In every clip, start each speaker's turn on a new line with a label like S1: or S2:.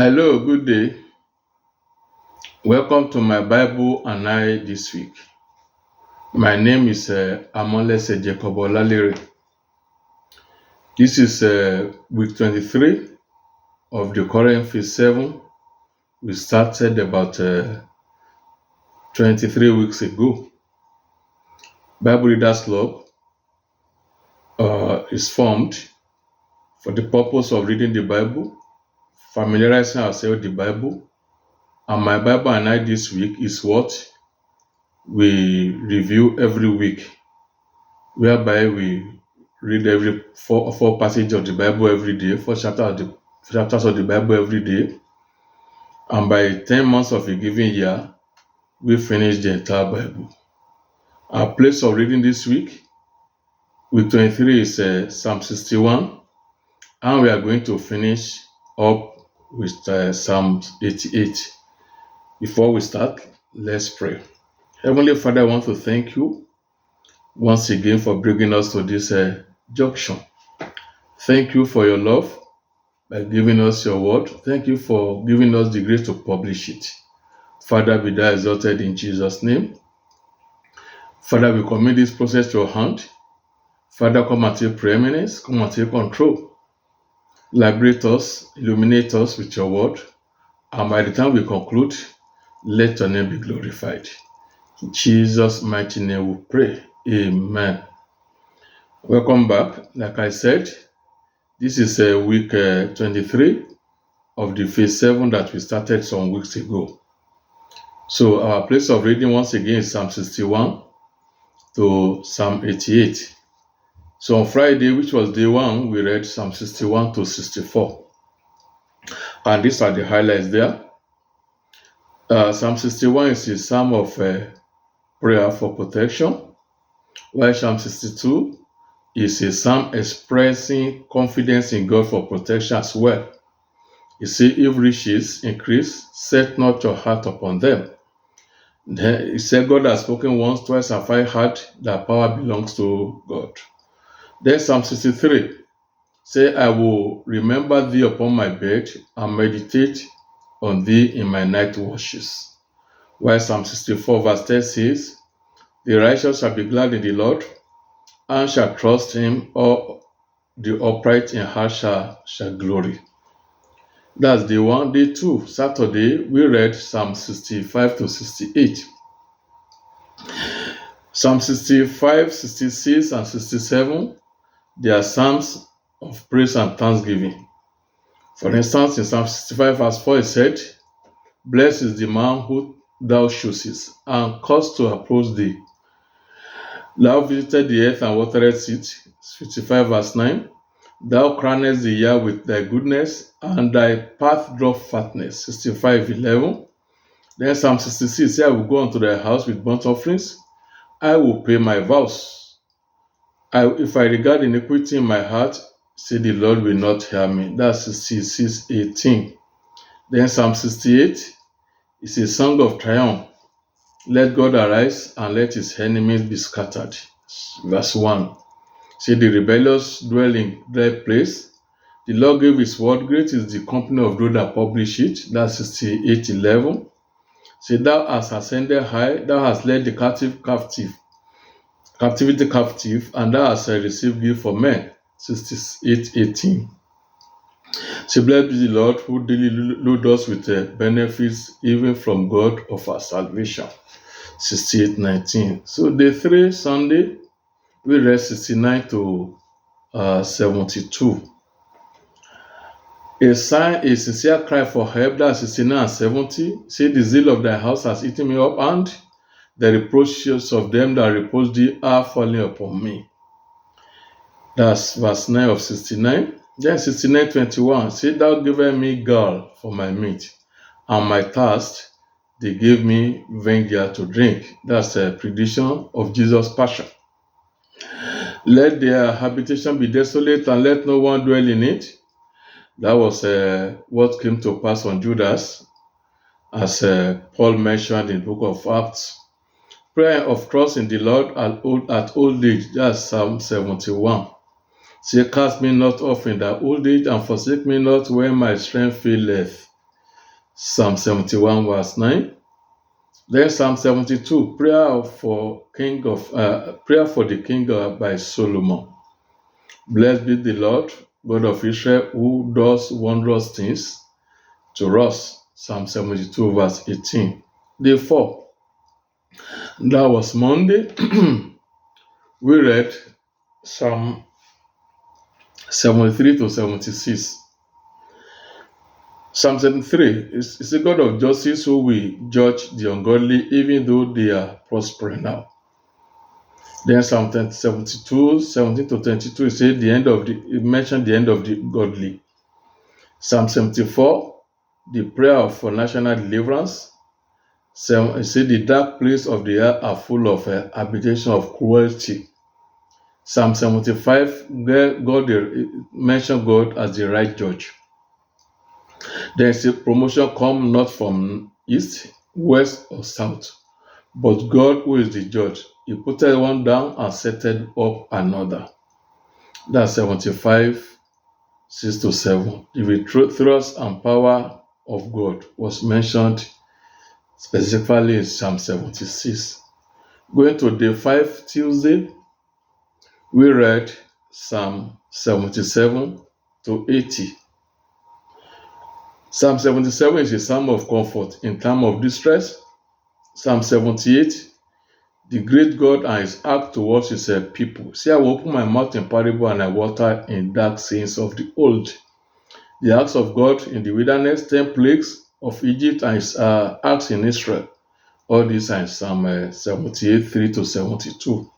S1: Hello, good day. Welcome to my Bible and I this week. My name is Amolese Jacob Olalere. This is week 23 of the current phase 7. We started about 23 weeks ago. Bible Readers Club is formed for the purpose of reading the Bible, familiarizing ourselves with the Bible. And my Bible and I this week is what we review every week, whereby we read every four passages of the Bible every day, four chapters of the Bible every day, and by 10 months of a given year, we finish the entire Bible. Our place of reading this week 23, is Psalm 61, and we are going to finish up with Psalm 88. Before we start, let's pray. Heavenly Father, I want to thank you once again for bringing us to this junction. Thank you for your love by giving us your word. Thank you for giving us the grace to publish it. Father, be thou exalted in Jesus' name. Father, we commit this process to your hand. Father, come and take preeminence, come and take control. Liberate us, illuminate us with your word, and by the time we conclude, let your name be glorified. In Jesus' mighty name we pray. Amen. Welcome back. Like I said, this is week 23 of the phase 7 that we started some weeks ago. So our place of reading once again is Psalm 61 to Psalm 88. So on Friday, which was day 1, we read Psalm 61 to 64. And these are the highlights there. Psalm 61 is a psalm of prayer for protection, while Psalm 62 is a psalm expressing confidence in God for protection as well. You see, if riches increase, set not your heart upon them. Then he said, God has spoken once, twice have I heard that power belongs to God. Then Psalm 63 say, I will remember thee upon my bed and meditate on thee in my night watches. While Psalm 64 verse 10 says, the righteous shall be glad in the Lord and shall trust him, or the upright in heart shall glory. That's day 1. Day 2, Saturday, we read Psalm 65 to 68. Psalm 65, 66, and 67, they are psalms of praise and thanksgiving. For instance, in Psalm 65 verse 4, it said, blessed is the man who thou choosest, and caused to approach thee. Thou visited the earth and watered it. 55 verse 9, thou crownest the year with thy goodness, and thy path doth fatness. 65:11. Then Psalm 66 says, I will go unto thy house with burnt offerings. I will pay my vows. If I regard iniquity in my heart, say the Lord will not hear me. That's 66:18. Then Psalm 68 is a song of triumph. Let God arise and let his enemies be scattered. Verse 1. Say the rebellious dwell in dry place. The Lord gave his word. Great is the company of those that publish it. That's 68:11. Say thou hast ascended high. Thou hast led the captivity captive, and thou hast received gift for men. 68:18. Say blessed be the Lord who daily load us with benefits, even from God of our salvation. 68:19. So day 3, Sunday, we read 69 to 72. A sincere cry for help, that's 69 and 70. Say the zeal of thy house has eaten me up, and the reproaches of them that reproach thee are falling upon me. That's verse 9 of 69. Then 69:21. Say thou givest me gall for my meat, and my thirst they gave me vinegar to drink. That's a prediction of Jesus' passion. Let their habitation be desolate, and let no one dwell in it. That was what came to pass on Judas, as Paul mentioned in the book of Acts. Prayer of trust in the Lord at old age. That's Psalm 71. Say, cast me not off in thy old age, and forsake me not when my strength faileth. Psalm 71 verse 9. Then Psalm 72, prayer for the king by Solomon. Blessed be the Lord, God of Israel, who does wondrous things to us. Psalm 72 verse 18. Day 4. That was Monday. We read Psalm 73 to 76. Psalm 73 is a God of justice who will judge the ungodly even though they are prospering now. Then Psalm 72, 17 to 22, it mentioned the end of the godly. Psalm 74, the prayer for national deliverance. It said the dark place of the earth are full of habitation of cruelty. Psalm 75, God mentioned God as the right judge. Then a promotion come not from east, west, or south, but God who is the judge. He put one down and set up another. That's 75, 6 to 7. The thrust and power of God was mentioned specifically in Psalm 76. Going to day 5, Tuesday, we read Psalm 77 to 80. Psalm 77 is a psalm of comfort in time of distress. Psalm 78, the great God and his act towards his people. See, I will open my mouth in parable and I water in dark sayings of the old. The acts of God in the wilderness, 10 plagues of Egypt, and his acts in Israel. All these are in Psalm 78, 3 to 72.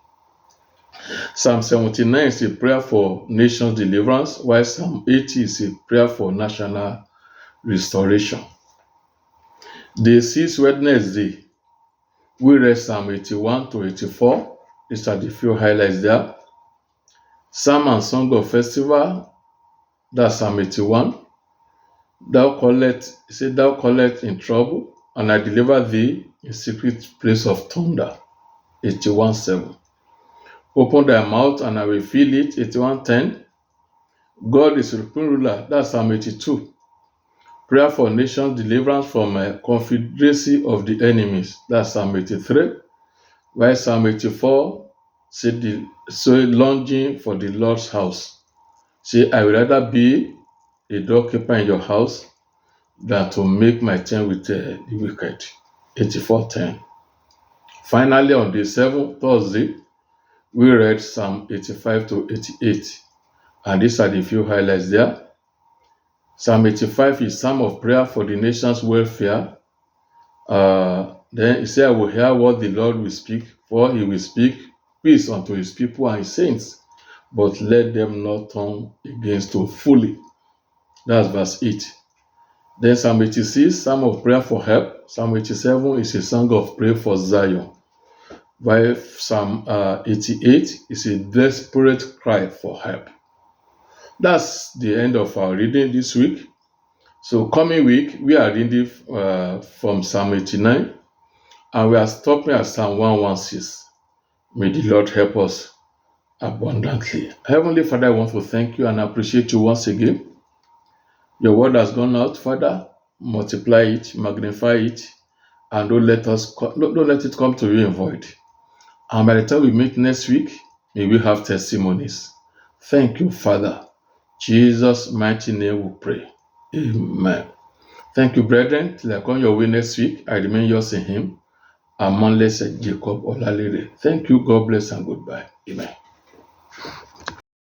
S1: Psalm 79 is a prayer for nation's deliverance, while Psalm 80 is a prayer for national restoration. Day 6, Wednesday, we read Psalm 81 to 84. These are the few highlights there. Psalm and Song of Festival, that's Psalm 81. Thou callest in trouble, and I deliver thee in secret place of thunder. 81:7. Open thy mouth and I will fill it. 81:10. God is supreme ruler. That's Psalm 82. Prayer for nations, deliverance from a confederacy of the enemies. That's Psalm 83. While Psalm 84 said longing for the Lord's house. Say, I would rather be a doorkeeper in your house than to make my tent with the wicked. 84:10. Finally, on day 7, Thursday, we read Psalm 85 to 88. And these are the few highlights there. Psalm 85 is Psalm of prayer for the nation's welfare. Then he said, I will hear what the Lord will speak, for he will speak peace unto his people and his saints, but let them not turn against him fully. That's verse 8. Then Psalm 86, Psalm of prayer for help. Psalm 87 is a song of prayer for Zion, while Psalm 88 is a desperate cry for help. That's the end of our reading this week. So coming week, we are reading from Psalm 89, and we are stopping at Psalm 116. May the Lord help us abundantly. Heavenly Father, I want to thank you and appreciate you once again. Your word has gone out, Father. Multiply it, magnify it, and don't let it come to you in void. And by the time we meet next week, may we have testimonies. Thank you, Father. Jesus' mighty name we pray. Amen. Thank you, brethren. Till I come your way next week, I remain yours in him. Amanless Jacob Olalere. Thank you. God bless and goodbye. Amen.